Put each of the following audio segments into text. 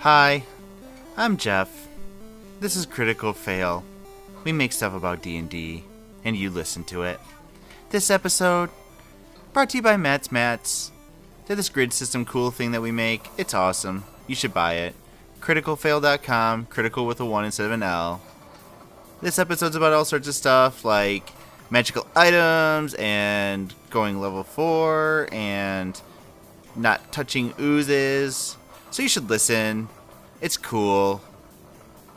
Hi, I'm Jeff. This is Critical Fail. We make stuff about D&D, and you listen to it. This episode, brought to you by Mats. They're this grid system cool thing that we make. It's awesome. You should buy it. Criticalfail.com, critical with a 1 instead of an L. This episode's about all sorts of stuff, like magical items, and going level 4, and not touching oozes. So you should listen. It's cool.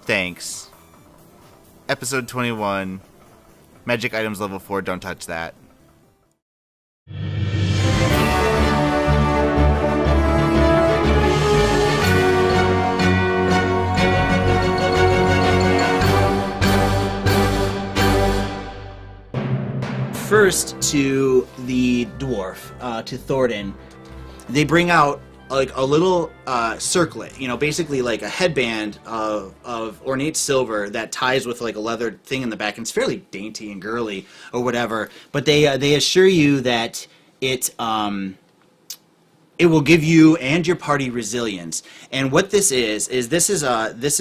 Thanks. Episode 21. Magic items level 4, don't touch that. First to the dwarf, to Thornton, they bring out like a little circlet, basically like a headband of ornate silver that ties with like a leather thing in the back, and it's fairly dainty and girly or whatever. But they assure you that it will give you and your party resilience. And what this is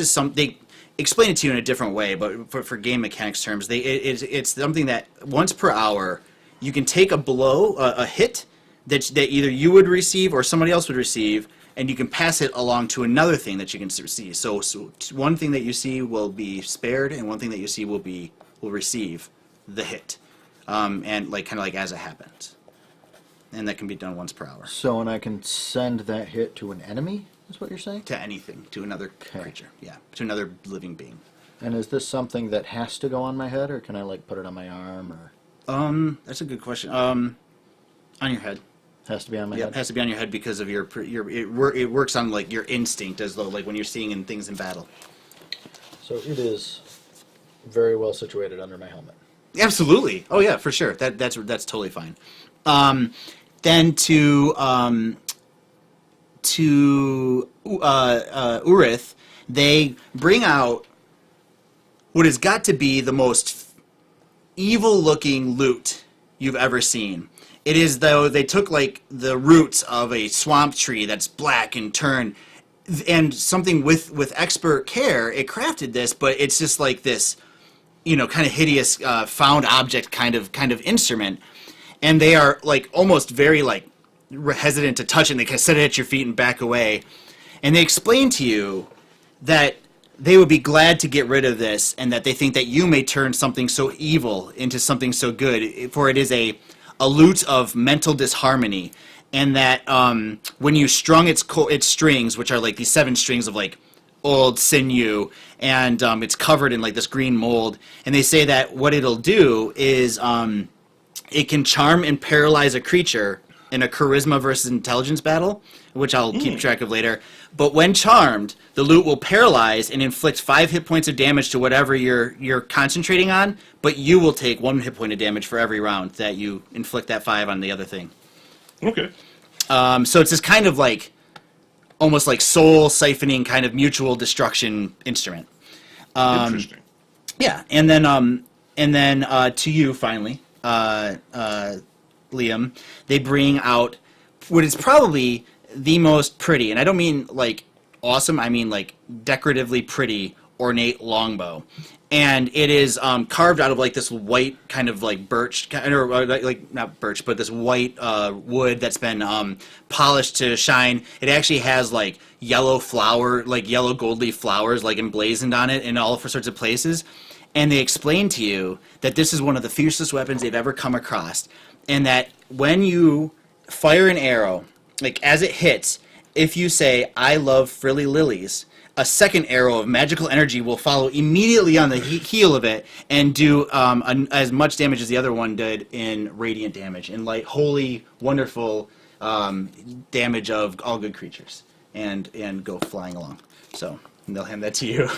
something. Explain it to you in a different way, but for game mechanics terms, it's something that once per hour you can take a blow, a hit that either you would receive or somebody else would receive, and you can pass it along to another thing that you can see. So one thing that you see will be spared, and one thing that you see will receive the hit, and kind of as it happens, and that can be done once per hour. So, and I can send that hit to an enemy. Is what you're saying? To anything, to another creature, yeah, to another living being. And is this something that has to go on my head, or can I put it on my arm, or? That's a good question. On your head. Has to be on my head. Yeah, it has to be on your head because of it works on your instinct, as though when you're seeing in things in battle. So it is very well situated under my helmet. Absolutely. Oh yeah, for sure. That's totally fine. Then to Urith, they bring out what has got to be the most evil-looking loot you've ever seen. It is though they took the roots of a swamp tree that's black and turned, and something with expert care it crafted this, but it's just this, kind of hideous found object kind of instrument, and they are almost very hesitant to touch it, and they kind of set it at your feet and back away. And they explain to you that they would be glad to get rid of this, and that they think that you may turn something so evil into something so good, for it is a loot of mental disharmony, and that when you strung its strings, which are these 7 strings of old sinew, and it's covered in this green mold, and they say that what it'll do is it can charm and paralyze a creature in a charisma versus intelligence battle, which I'll keep track of later. But when charmed, the loot will paralyze and inflict 5 hit points of damage to whatever you're concentrating on, but you will take 1 hit point of damage for every round that you inflict that 5 on the other thing. Okay. So it's this kind of almost soul siphoning kind of mutual destruction instrument. Interesting. Yeah, and then to you finally, Liam, they bring out what is probably the most pretty, and I don't mean awesome, I mean decoratively pretty ornate longbow, and it is carved out of this white kind of birch, or not birch, but this white wood that's been polished to shine. It actually has yellow flower, yellow gold leaf flowers emblazoned on it in all sorts of places. And they explain to you that this is one of the fiercest weapons they've ever come across, and that when you fire an arrow, as it hits, if you say, "I love frilly lilies," a second arrow of magical energy will follow immediately on the heel of it and do as much damage as the other one did in radiant damage, in holy, wonderful damage of all good creatures, and go flying along. So they'll hand that to you.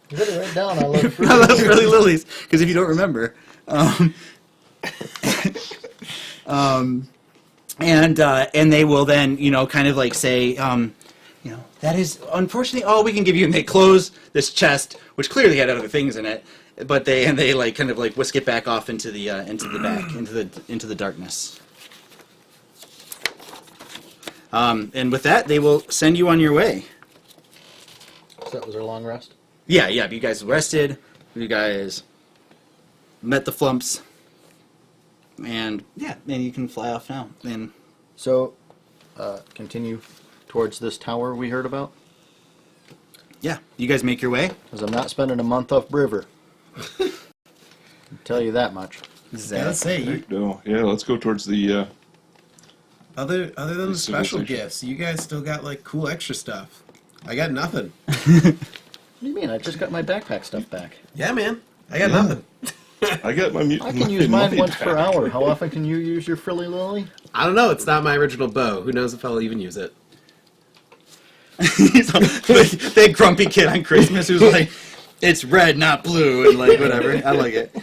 You better write down. I love I love frilly lilies, because if you don't remember. And they will then, kind of say, that is unfortunately all we can give you. And they close this chest, which clearly had other things in it, but they kind of whisk it back off into the back, into the darkness. And with that, they will send you on your way. that? Was our long rest? Yeah. You guys rested. You guys met the flumps. And, and you can fly off now. And So, continue towards this tower we heard about? yeah, you guys make your way. Because I'm not spending a month off Briver. I'll tell you that much. Gotta say, you, No, yeah, let's go towards the. other than the special civilization. gifts, you guys still got like cool extra stuff. I got nothing. What do you mean? I just got my backpack stuff back. Yeah, man. I got nothing. I got my. I can use mine money once back. per hour. How often can you use your frilly lily? I don't know. It's not my original bow. Who knows if I'll even use it? He's like that grumpy kid on Christmas who's like, it's red, not blue, and like whatever. I like it.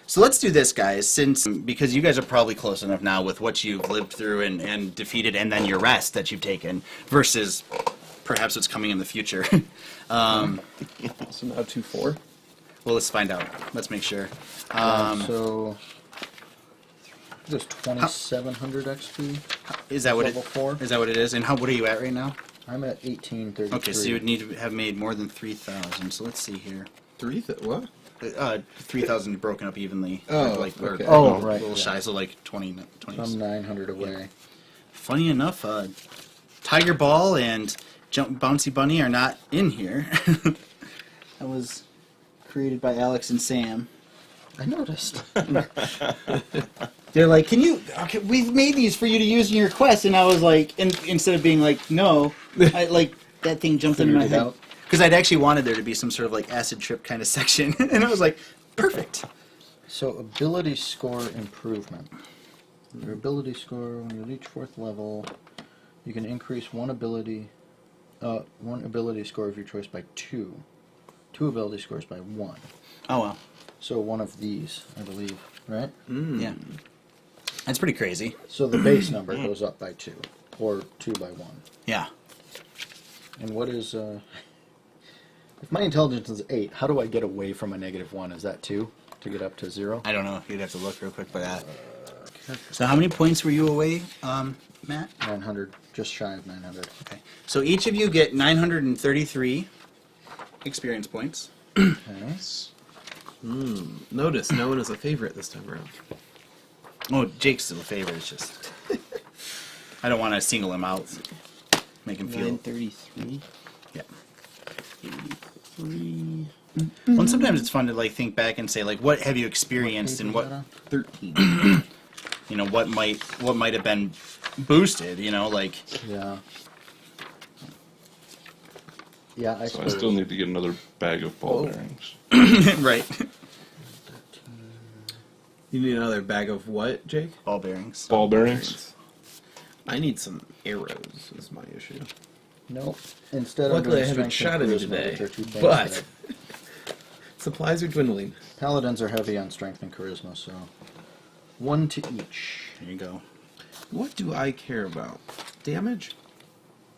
So let's do this, guys, because you guys are probably close enough now with what you've lived through and defeated, and then your rest that you've taken, versus perhaps what's coming in the future. So now 2-4. Well, let's find out. Let's make sure. So there's 2,700 XP. Is that what level 4. Is that what it is? And what are you at right now? I'm at 1833. Okay, so you would need to have made more than 3,000. So let's see here. What? 3,000 broken up evenly. Oh, like okay. Oh, a right, little yeah. shy, so like 20. I'm 900 away. Funny enough, Tiger Ball and Bouncy Bunny are not in here. That was created by Alex and Sam. I noticed. They're like, okay, we've made these for you to use in your quest, and I was like, instead of being like, no, I like that thing jumped into my Figured it head. out. Because I'd actually wanted there to be some sort of like acid trip kind of section, and I was like, perfect. So ability score improvement. Your ability score when you reach 4th level, you can increase one ability score of your choice by 2. 2 ability scores by 1. Oh well, So one of these, I believe, right? yeah, that's pretty crazy. So the base number goes up by 2, or 2 by 1. Yeah. And what is if my intelligence is 8, how do I get away from a -1? Is that 2 to get up to 0? I don't know. You'd have to look real quick for that. So how many points were you away, Matt? 900, just shy of 900. Okay. So each of you get 933 experience points. Okay. Notice, no one is a favorite this time around. Oh, Jake's still a favorite. It's just I don't want to single him out, make him feel. 933. Yeah. 83. Well, and sometimes it's fun to like think back and say like, what have you experienced and what 13. you know what might have been boosted. You know, like Yeah. Yeah, I So I suppose. still need to get another bag of ball Oh. bearings. right You need another bag of what, Jake? ball bearings. Ball bearings. I need some arrows, is my issue. Nope. Instead, Luckily, I I'm doing haven't strength shot and any charisma, today. which are 2 things But that supplies are dwindling. paladins are heavy on strength and charisma, so 1 to each. There you go. What do I care about? Damage?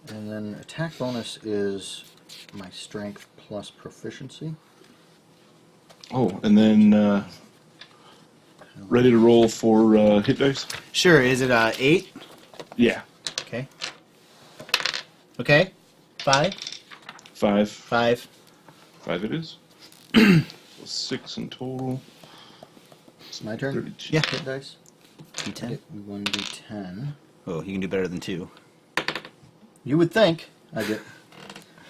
And then attack bonus is my strength plus proficiency. Oh, and then ready to roll for hit dice? Sure. Is it 8? Yeah. Okay. Okay. 5. 5. 5. 5 it is. So 6 in total. It's my turn. 32. Yeah. Hit dice. D10. Get 1d10. Oh, you can do better than 2. You would think I get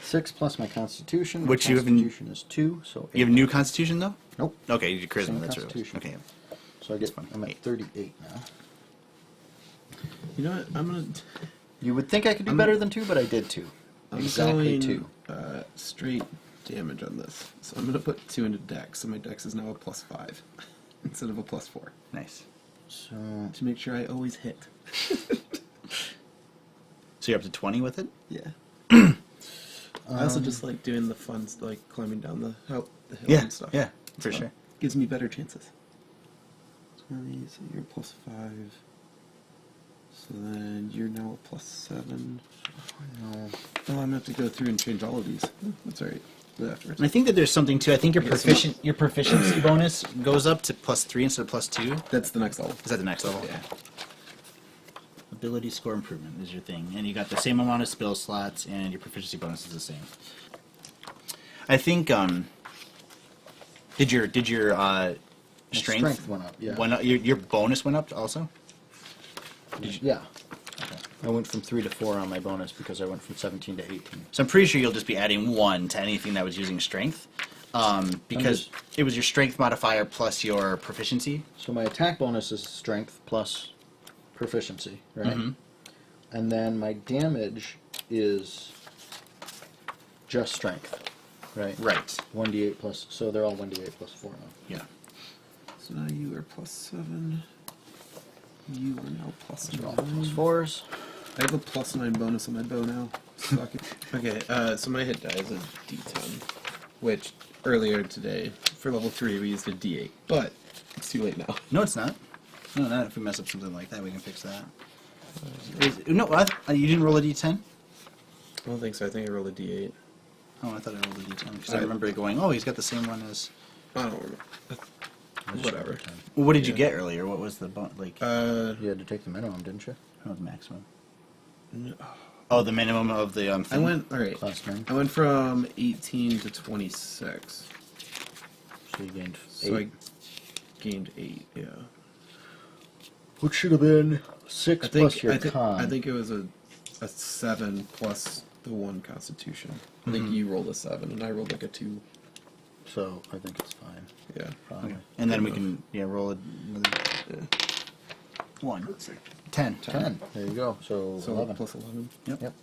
6 plus my constitution. My Which you have constitution is 2, so You have a new constitution though. Nope. Okay, you do charisma. Same That's right. constitution. Okay. So I get. fine. I'm at 8. 38 now. You know what? I'm gonna. You would think I could do I'm- better than 2, but I did 2. I'm Exactly going 2. Straight damage on this. So I'm gonna put 2 into dex. So my dex is now a +5 instead of a +4 Nice. So to make sure I always hit. So you're up to 20 with it. Yeah. I also just like doing the fun, like climbing down the hill and stuff. Yeah. For So sure. Gives me better chances. 20, so you're +5. So then you're now a +7. no. Oh, I'm gonna have to go through and change all of these. That's alright. Do that afterwards. And I think that there's something too. I think your I guess proficiency bonus goes up to +3 instead of +2. That's the next level. Is that the next level? Yeah. ability score improvement is your thing, and you got the same amount of spell slots, and your proficiency bonus is the same. I think. Did your strength went up, yeah. Went up, your bonus went up also? Yeah. I went from 3 to 4 on my bonus because I went from 17 to 18. So I'm pretty sure you'll just be adding 1 to anything that was using strength, because it was your strength modifier plus your proficiency. So my attack bonus is strength plus proficiency, right? And then my damage is just strength, right? Right. 1d8 plus, so they're all 1d8 plus 4 now. Yeah. So now you are +7. You are now They're all plus +9. 4s. I have a +9 bonus on my bow now. Suck it. Okay, so my hit die is a D10, which earlier today, for level 3, we used a D8, but it's too late now. No, it's not. No, not if we mess up something like that, we can fix that. No, you didn't roll a d10? I don't think so. I think I rolled a D8. Oh, I thought I rolled a d10, because I remember it going, oh, he's got the same one as... I don't remember. Whatever. Well, what did you Yeah. get earlier? What was the like? You had to take the minimum, didn't you? Oh, the maximum. No. Oh, the minimum of the I thing? went, alright. Class turn. I went from 18 to 26. So you gained 8. So I gained 8, yeah. Which should have been 6 plus your con. I think it was a 7 plus the 1 constitution. I think you rolled a 7 and I rolled like a 2. So I think it's fine. Yeah. Probably. Okay. And then we can roll another Yeah. 1. 10. 10. There you go. So, So 11. plus 11. Yep.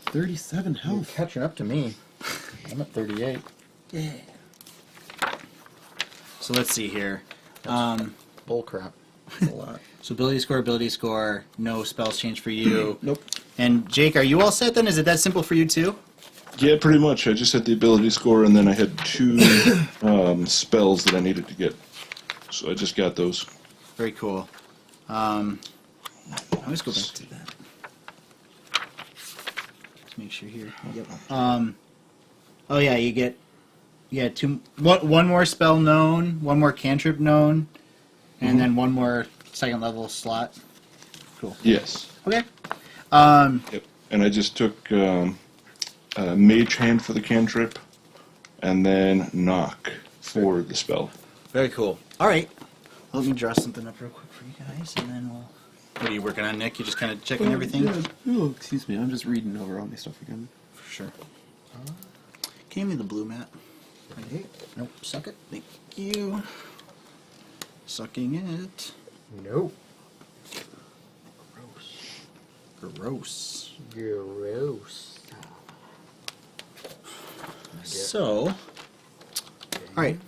37 You're health. catching up to me. I'm at 38. Yeah. So let's see here. Bull crap. That's a lot. So ability score, no spells change for you. Nope. And Jake, are you all set then? Is it that simple for you too? Yeah, pretty much. I just had the ability score, and then I had 2 spells that I needed to get. So I just got those. Very cool. I always go back to that. Let's make sure here. Yep. Oh yeah, you get 1 more spell known, 1 more cantrip known, and then 1 more second level slot. Cool. Yes. Okay. Yep. And I just took Mage Hand for the cantrip, and then Knock for the spell. Very cool. All right. Let me draw something up real quick for you guys, and then we'll. What are you working on, Nick? You just kind of checking everything? Yeah. Oh, excuse me. I'm just reading over all my stuff again. For sure. Can you give me the blue mat? Hey, nope, suck it. Thank you. Sucking it. No. Gross. Gross. So, all right.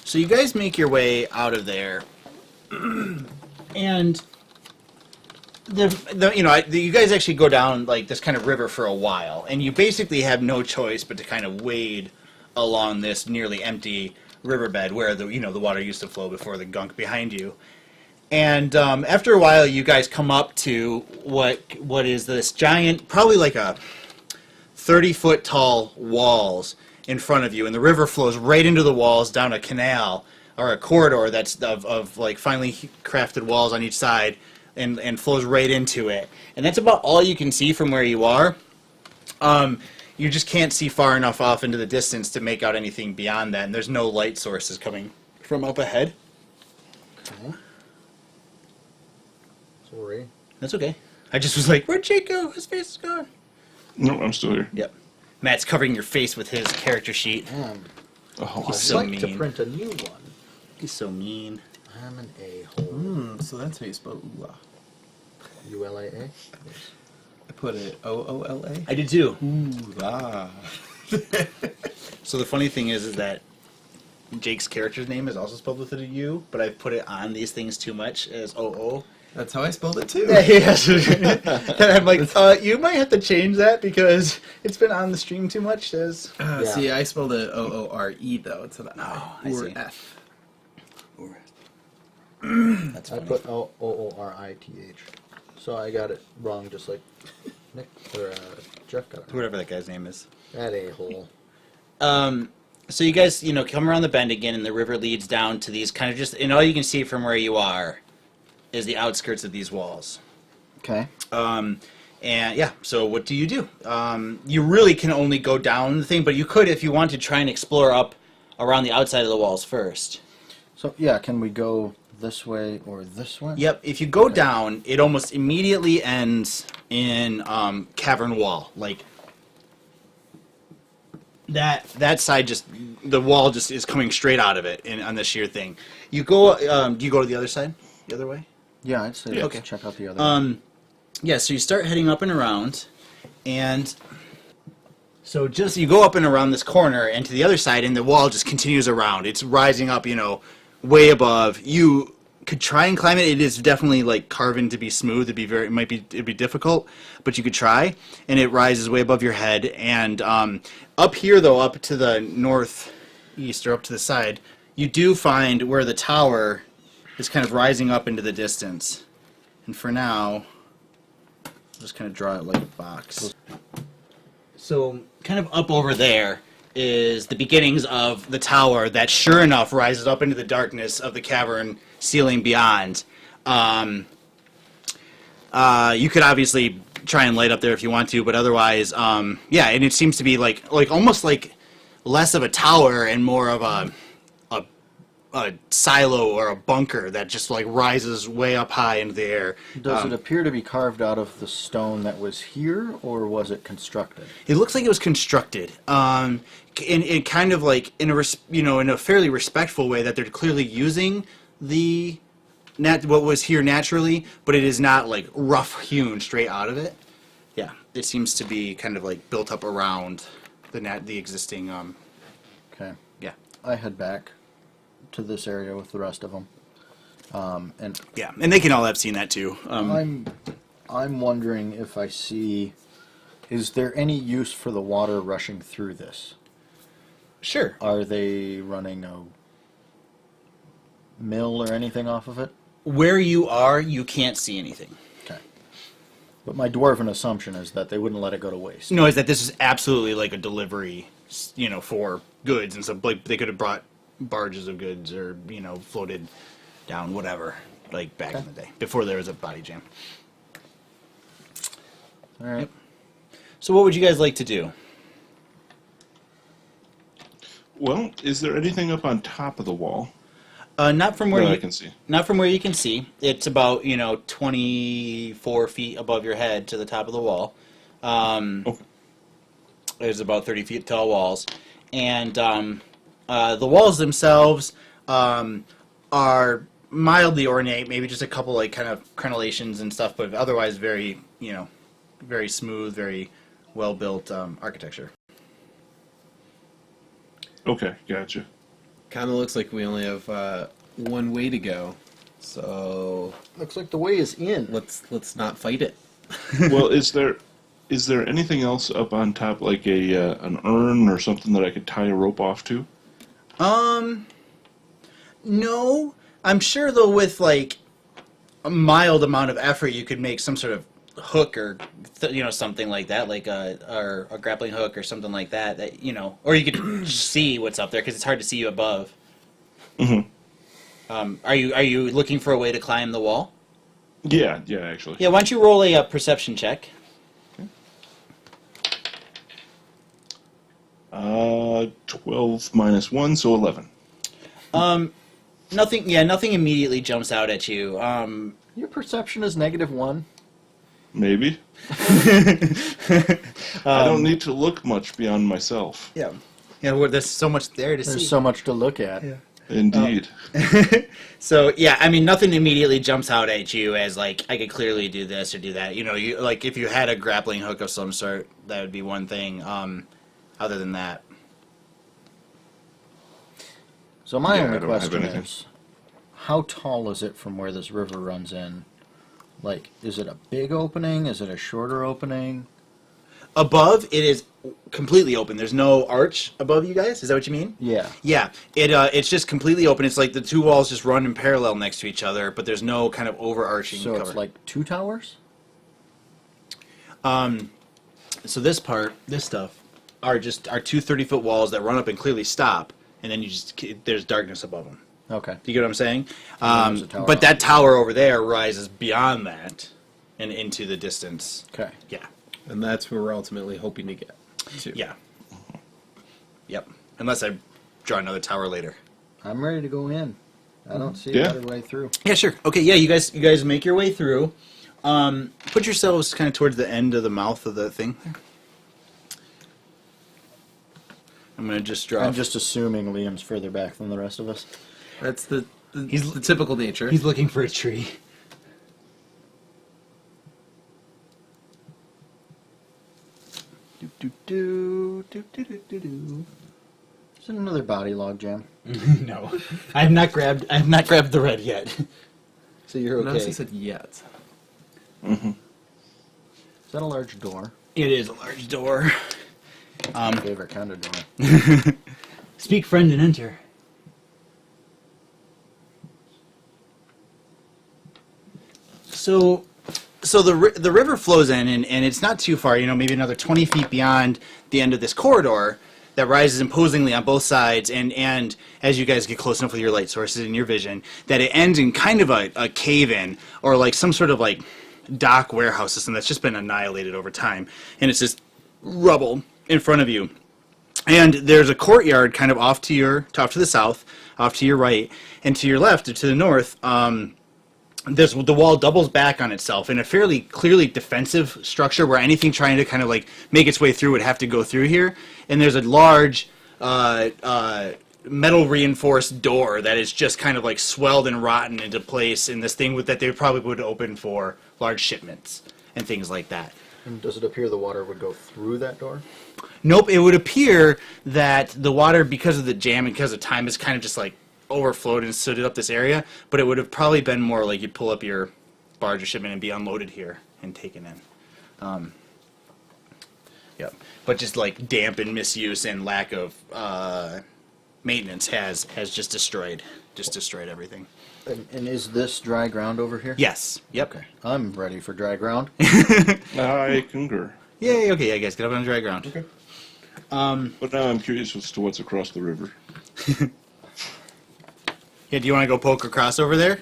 So you guys make your way out of there, and you guys actually go down like this kind of river for a while, and you basically have no choice but to kind of wade along this nearly empty riverbed where the water used to flow before the gunk behind you. And after a while, you guys come up to what is this giant, probably like a 30-foot tall walls in front of you, and the river flows right into the walls down a canal or a corridor that's of like finely crafted walls on each side, and flows right into it. And that's about all you can see from where you are. You just can't see far enough off into the distance to make out anything beyond that, and there's no light sources coming from up ahead. Okay. Sorry. That's okay. I just was like, where'd Jake go? His face is gone. No, I'm still here. Yep. Matt's covering your face with his character sheet. Oh, He's I'd so like to mean. print a new one. He's so mean. I'm an a-hole. So that's how you spell ooh-ah. U-L-A-A? I put it O-O-L-A. I did too. Ooh-ah. So the funny thing is that Jake's character's name is also spelled with a U, but I've put it on these things too much as O-O. That's how I spelled it too. Yes. And I'm like, you might have to change that because it's been on the stream too much. As Yeah. See, I spelled it O-O-R-E though. It's an I. Oh, I Or see. F. That's I funny. put O-O-R-I-T-H. So I got it wrong just like Nick, or Jeff got it wrong. Whatever that guy's name is. That a-hole. So you guys, come around the bend again, and the river leads down to these kind of just, and all you can see from where you are is the outskirts of these walls. Okay. And yeah, so what do? You really can only go down the thing, but you could, if you want to, try and explore up around the outside of the walls first. So yeah, can we go this way or this way? Yep, if you go down, it almost immediately ends in cavern wall. Like, that side just, the wall just is coming straight out of it on the sheer thing. You go, do you go to the other side? The other way? Yeah, I'd say Yeah. let's check out the other one. Yeah, so you start heading up and around, and so just you go up and around this corner and to the other side, and the wall just continues around. It's rising up, way above. You could try and climb it. It is definitely like carven to be smooth. It'd be difficult, but you could try, and it rises way above your head. And up here, though, up to the northeast or up to the side, you do find where the tower is kind of rising up into the distance. And for now, I'll just kind of draw it like a box. So kind of up over there is the beginnings of the tower that sure enough rises up into the darkness of the cavern ceiling beyond. You could obviously try and light up there if you want to, but otherwise, yeah, and it seems to be like almost like less of a tower and more of a silo or a bunker that just like rises way up high into the air. Does it appear to be carved out of the stone that was here, or was it constructed? It looks like it was constructed, in kind of like in a fairly respectful way that they're clearly using what was here naturally, but it is not like rough hewn straight out of it. Yeah, it seems to be kind of like built up around the existing. Okay. Yeah, I head back to this area with the rest of them. And yeah, and they can all have seen that too. I'm wondering if I see, is there any use for the water rushing through this? Sure. Are they running a mill or anything off of it? Where you are, you can't see anything. Okay. But my dwarven assumption is that they wouldn't let it go to waste. No, is that this is absolutely like a delivery, for goods and stuff. Like they could have brought barges of goods or floated down whatever, like back in the day before there was a body jam. All right. Yep. So what would you guys like to do? Well, is there anything up on top of the wall Not from where that I you can see? Not from where you can see. It's about 24 feet above your head to the top of the wall. Okay. There's about 30 feet tall walls, and the walls themselves are mildly ornate. Maybe just a couple like kind of crenellations and stuff, but otherwise very very smooth, very well built architecture. Okay, gotcha. Kind of looks like we only have one way to go, so Looks like the way is in. let's not fight it. Well, is there anything else up on top, like an urn or something that I could tie a rope off to? No. I'm sure though with like a mild amount of effort you could make some sort of hook or something like that, like a grappling hook or something like that or you could see what's up there because it's hard to see you above. Mm-hmm. Are you looking for a way to climb the wall? Yeah, actually. Yeah, why don't you roll a perception check? 12 minus 1, so 11. Nothing immediately jumps out at you. Your perception is -1. Maybe. I don't need to look much beyond myself. Yeah. There's so much there to see. There's so much to look at. Yeah. Indeed. So yeah, I mean, nothing immediately jumps out at you as like I could clearly do this or do that. You like if you had a grappling hook of some sort, that would be one thing. Other than that, So my Yeah, I only don't have question anything. is, how tall is it from where this river runs in? Like, is it a big opening? Is it a shorter opening? above it is completely open. There's no arch above you guys. Is that what you mean? Yeah. Yeah. It's just completely open. It's like the two walls just run in parallel next to each other, but there's no kind of overarching So cover. it's like 2 towers? So this stuff, are 2 30-foot walls that run up and clearly stop, and then there's darkness above them. Okay. Do you get what I'm saying? there's a tower But that on. tower over there rises beyond that and into the distance. Okay. Yeah. And that's where we're ultimately hoping to get to. Yeah. Yep. Unless I draw another tower later. I'm ready to go in. I don't see Yeah. a better way through. Yeah, sure. Okay, yeah, you guys make your way through. Put yourselves kind of towards the end of the mouth of the thing. I'm gonna just draw. I'm just assuming Liam's further back than the rest of us. That's the typical nature. He's looking for a tree. Is it another body log jam? No, I have not grabbed the red yet. So you're okay. Honestly said yet. Is that a large door? It is a large door. My favorite kind of door. Speak, friend, and enter. So the river flows in, and it's not too far. Maybe another 20 feet beyond the end of this corridor that rises imposingly on both sides. And as you guys get close enough with your light sources and your vision, that it ends in kind of a cave-in or like some sort of like dock warehouse system that's just been annihilated over time, and it's just rubble in front of you. And there's a courtyard kind of off to the south, off to your right, and to your left, or to the north. The wall doubles back on itself in a fairly clearly defensive structure where anything trying to kind of like make its way through would have to go through here. And there's a large metal reinforced door that is just kind of like swelled and rotten into place in this thing that they probably would open for large shipments and things like that. And does it appear the water would go through that door? Nope, it would appear that the water, because of the jam and because of time, is kind of just like overflowed and sooted up this area, but it would have probably been more like you'd pull up your barge or shipment and be unloaded here and taken in. Yep. But just like damp and misuse and lack of maintenance has just destroyed everything. And is this dry ground over here? Yes. Yep. Okay. I'm ready for dry ground. I concur. Yay. Okay. Yeah, guys, get up on dry ground. Okay. But now I'm curious as to what's across the river. Yeah. Do you want to go poke across over there?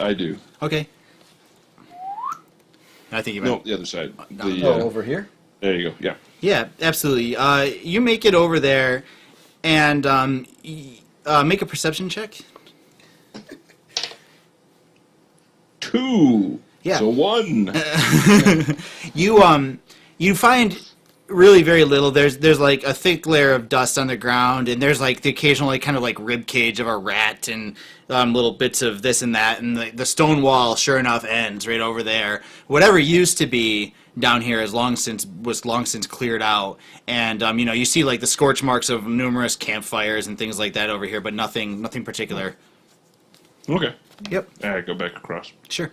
I do. Okay. I think you No, might. the other side. No. Over here? There you go. Yeah. Yeah, absolutely. You make it over there, and make a perception check. 2. Yeah. So 1. You find really very little. There's like a thick layer of dust on the ground, and there's like the occasional like kind of like rib cage of a rat and little bits of this and that, and the stone wall sure enough ends right over there. Whatever used to be down here was long since cleared out, and you see like the scorch marks of numerous campfires and things like that over here, but nothing particular. Okay. Yep. I go back across. Sure.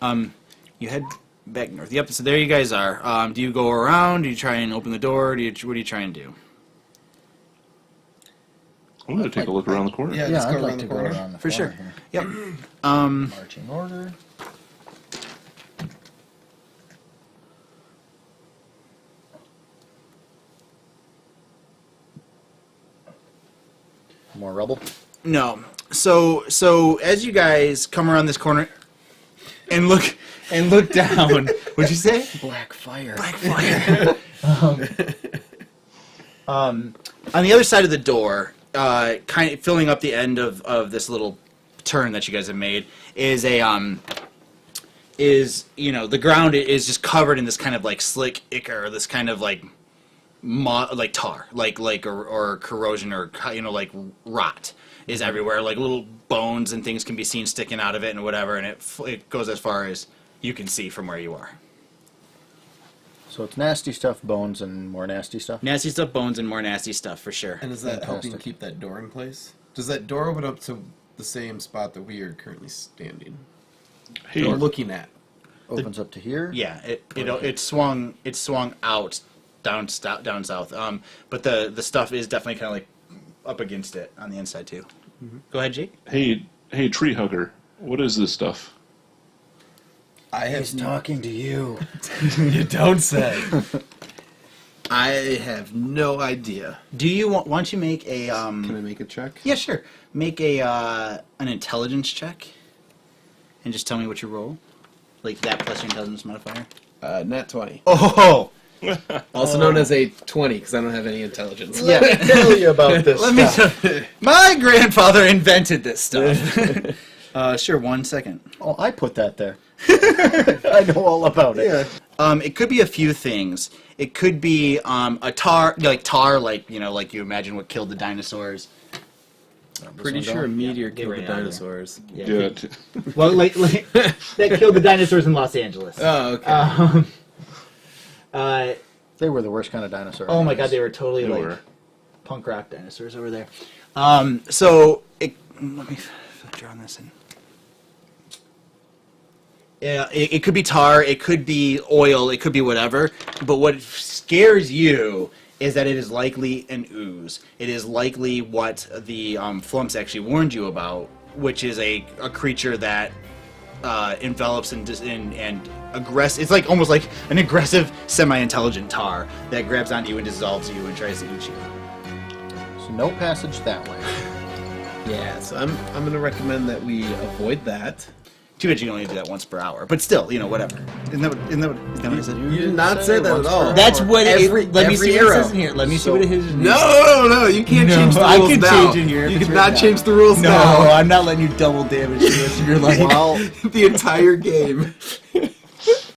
You head back north. Yep. So there you guys are. Do you go around? Do you try and open the door? What do you try and do? I'm going to take a look around the corner. Yeah. Yeah, Let's go I'd around like the to go corner. around the For corner sure. here. Yep. Marching order. More rubble. No. So as you guys come around this corner and look down, what'd you say? Black fire. Black fire. On the other side of the door, kind of filling up the end of this little turn that you guys have made, is the ground is just covered in this kind of like slick ichor, this kind of like like tar, or corrosion, or like rot is everywhere. Like little bones and things can be seen sticking out of it and whatever, and it goes as far as you can see from where you are. So it's nasty stuff, bones, and more nasty stuff? Nasty stuff, bones, and more nasty stuff for sure. And is that helping Fantastic. keep that door in place? Does that door open up to the same spot that we are currently standing? Hey, Or looking at? Opens up to here? Yeah, it swung out down south. But the stuff is definitely kind of like up against it on the inside too. Mm-hmm. Go ahead, Jake. hey, tree hugger. What is this stuff? I have He's talking to you. You don't say. I have no idea. Do you want? Why don't you make a? Can I make a check? Yeah, sure. Make a an intelligence check, and just tell me what you roll. Like that plus your intelligence modifier. Nat 20. Oh. Also known as a 20, because I don't have any intelligence. Yeah. Let me tell you about this. Let me tell my grandfather invented this stuff. Sure, 1 second. Oh, I put that there. I know all about it. Yeah. It could be a few things. It could be a tar, like you imagine what killed the dinosaurs. Pretty sure a meteor killed the ran out of dinosaurs. Yeah. Well, like that killed the dinosaurs in Los Angeles. Oh, okay. They were the worst kind of dinosaur. Oh my god, they were totally They like were. punk rock dinosaurs over there. So let me draw this in. Yeah, it could be tar, it could be oil, it could be whatever. But what scares you is that it is likely an ooze. It is likely what the Flumps actually warned you about, which is a creature that envelops and aggressive. It's like almost like an aggressive, semi-intelligent tar that grabs onto you and dissolves you and tries to eat you. So no passage that way. Yeah, so I'm going to recommend that we avoid that. Too bad you can only do that once per hour, but still, whatever. Isn't that what it said? You did not say that at all. That's what Every- let me every see what it arrow. says in here. Let me see what it is in here. No, you can't No, change the I rules can now. change it here if You it's cannot written change down. the rules No, now. I'm not letting you double damage the rest of your life. Well, The entire game.